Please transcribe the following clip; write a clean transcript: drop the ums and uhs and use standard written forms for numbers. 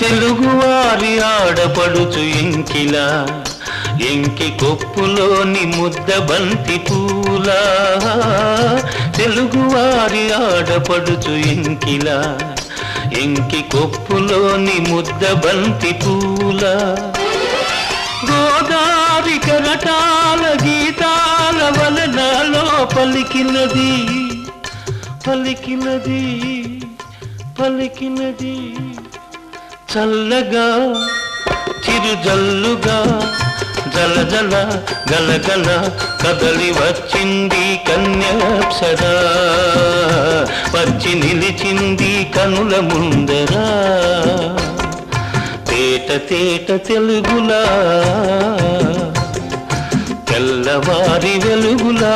తెలుగువారి ఆడపడుచు ఎంకిలా ఎంకి కొప్పులోని ముద్ద బంతి పూలా తెలుగువారి ఆడపడుచు ఎంకిలా ఎంకి కొప్పులోని ముద్ద బంతి పూలా గోదారి కరటాల గీతాల వలనలో పలికినది పలికినది పలికినది చల్లగా చిరుజల్లుగా జలజల గలగల కదలి వచ్చింది కన్యాప్సరా వచ్చి నిలిచింది కనుల ముందరా తేట తేట తెలుగులా తెల్లవారి వెలుగులా